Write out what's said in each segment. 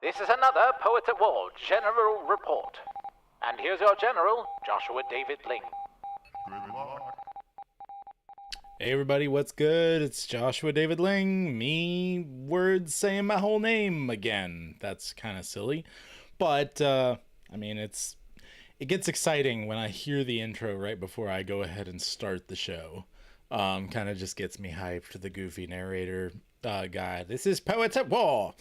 This is another Poets at War General Report. And here's your General, Joshua David Ling. Hey everybody, what's good? It's Joshua David Ling. Me, words saying my whole name again. That's kind of silly. But, it gets exciting when I hear the intro right before I go ahead and start the show. Kind of just gets me hyped, the goofy narrator guy. This is Poets at War.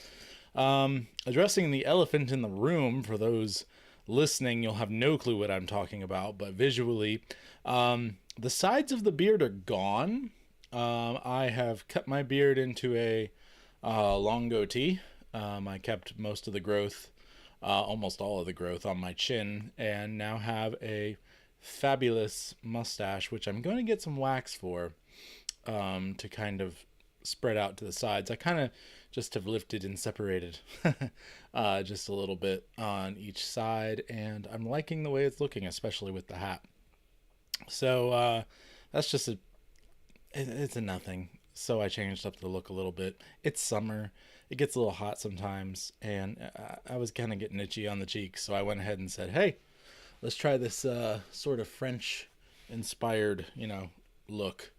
Addressing the elephant in the room. For those listening, you'll have no clue what I'm talking about, but visually, the sides of the beard are gone. I have cut my beard into a long goatee. I kept most of the growth, almost all of the growth on my chin, and now have a fabulous mustache, which I'm going to get some wax for, to kind of spread out to the sides. I kind of just have lifted and separated just a little bit on each side, and I'm liking the way it's looking, especially with the hat. So that's just it's a nothing. So I changed up the look a little bit. It's summer. It gets a little hot sometimes, and I was kind of getting itchy on the cheeks, so I went ahead and said, hey, let's try this sort of French inspired, look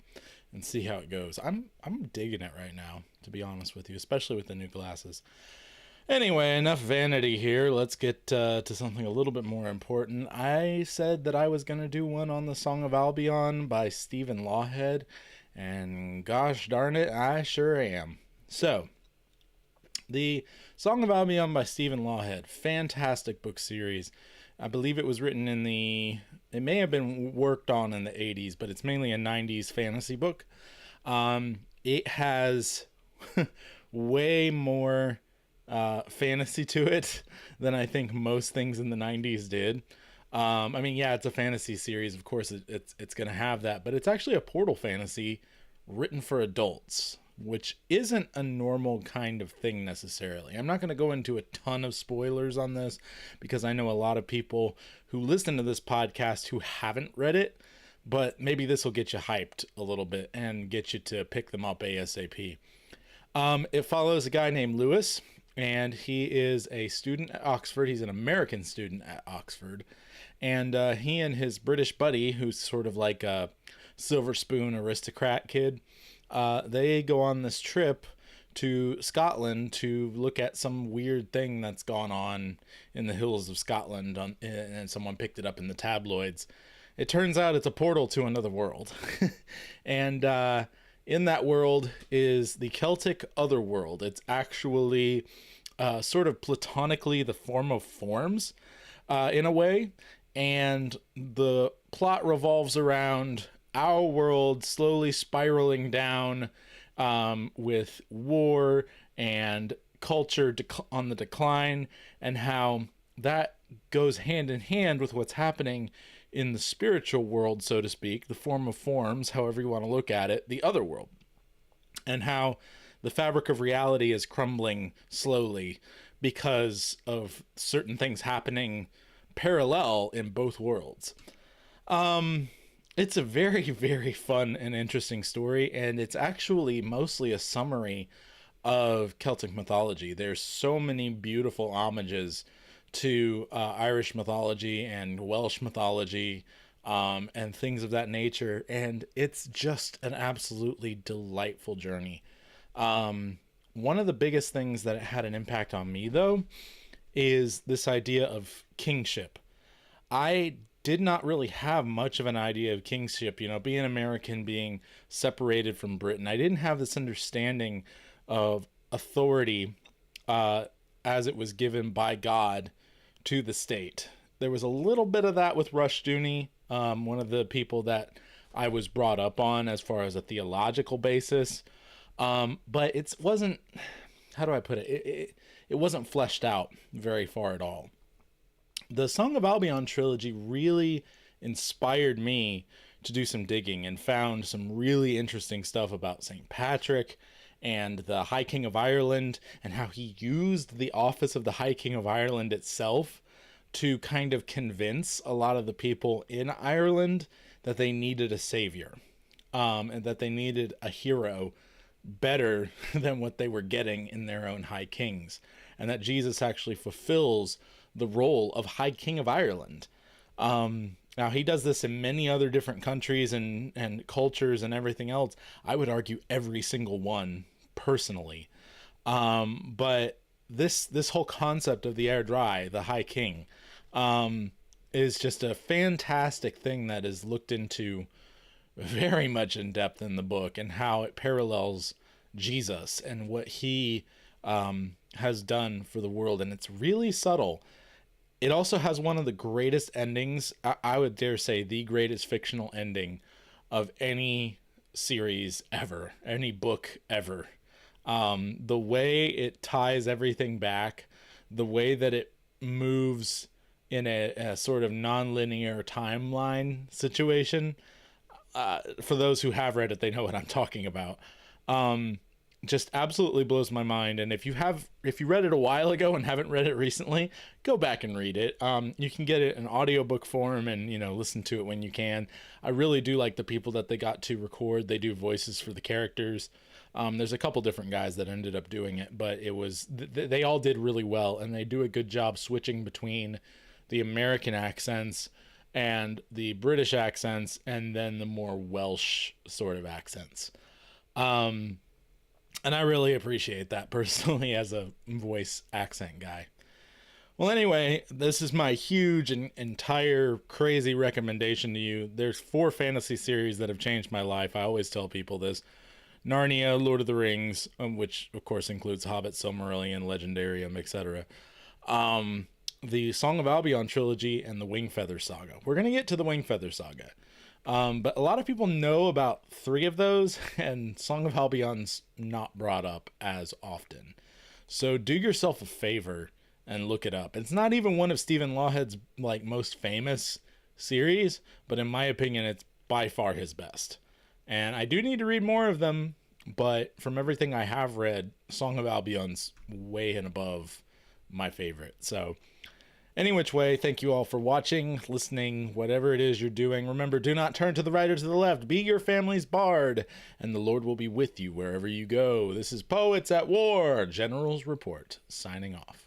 and see how it goes. I'm digging it right now, to be honest with you, especially with the new glasses. Anyway, enough vanity here. Let's get to something a little bit more important. I said that I was going to do one on the Song of Albion by Stephen Lawhead, and gosh darn it, I sure am. So, the Song of Albion by Stephen Lawhead, fantastic book series. I believe it was written it may have been worked on in the 80s, but it's mainly a 90s fantasy book. It has way more fantasy to it than I think most things in the 90s did. It's a fantasy series. Of course, it's going to have that, but it's actually a portal fantasy written for adults, which isn't a normal kind of thing necessarily. I'm not going to go into a ton of spoilers on this because I know a lot of people who listen to this podcast who haven't read it, but maybe this will get you hyped a little bit and get you to pick them up ASAP. It follows a guy named Lewis, and he is a student at Oxford. He's an American student at Oxford, and he and his British buddy, who's sort of like a silver spoon aristocrat kid, they go on this trip to Scotland to look at some weird thing that's gone on in the hills of Scotland, and someone picked it up in the tabloids. It turns out it's a portal to another world. And in that world is the Celtic Otherworld. It's actually sort of platonically the form of forms in a way. And the plot revolves around our world slowly spiraling down with war and culture on the decline, and how that goes hand in hand with what's happening in the spiritual world, so to speak, the form of forms, however you want to look at it, the other world, and how the fabric of reality is crumbling slowly because of certain things happening parallel in both worlds. It's a very, very fun and interesting story, and it's actually mostly a summary of Celtic mythology. There's so many beautiful homages to Irish mythology and Welsh mythology, and things of that nature, and it's just an absolutely delightful journey. One of the biggest things that it had an impact on me, though, is this idea of kingship. I did not really have much of an idea of kingship, being American, being separated from Britain. I didn't have this understanding of authority as it was given by God to the state. There was a little bit of that with Rushdoony, one of the people that I was brought up on as far as a theological basis. But it wasn't, how do I put it? It wasn't fleshed out very far at all. The Song of Albion trilogy really inspired me to do some digging, and found some really interesting stuff about St. Patrick and the High King of Ireland, and how he used the office of the High King of Ireland itself to kind of convince a lot of the people in Ireland that they needed a savior, and that they needed a hero better than what they were getting in their own High Kings, and that Jesus actually fulfills the role of High King of Ireland. Now, he does this in many other different countries and cultures and everything else. I would argue every single one, personally. But this whole concept of the Air Dry, the High King, is just a fantastic thing that is looked into very much in depth in the book, and how it parallels Jesus and what he has done for the world. And it's really subtle. It also has one of the greatest endings, I would dare say the greatest fictional ending of any series ever, any book ever. The way it ties everything back, the way that it moves in a sort of non-linear timeline situation. For those who have read it, they know what I'm talking about. Just absolutely blows my mind. And if you read it a while ago and haven't read it recently, go back and read it. You can get it in audiobook form and, listen to it when you can. I really do like the people that they got to record. They do voices for the characters. There's a couple different guys that ended up doing it, but it was, they all did really well, and they do a good job switching between the American accents and the British accents, and then the more Welsh sort of accents. And I really appreciate that personally as a voice accent guy. Well, anyway, this is my huge and entire crazy recommendation to you. There's 4 fantasy series that have changed my life. I always tell people this. Narnia, Lord of the Rings, which of course includes Hobbit, Silmarillion, Legendarium, etc. The Song of Albion trilogy, and the Wingfeather saga. We're going to get to the Wingfeather saga. But a lot of people know about 3 of those, and Song of Albion's not brought up as often. So do yourself a favor and look it up. It's not even one of Stephen Lawhead's most famous series, but in my opinion, it's by far his best. And I do need to read more of them, but from everything I have read, Song of Albion's way and above my favorite. So any which way, thank you all for watching, listening, whatever it is you're doing. Remember, do not turn to the right or to the left. Be your family's bard, and the Lord will be with you wherever you go. This is Poets at War, General's Report, signing off.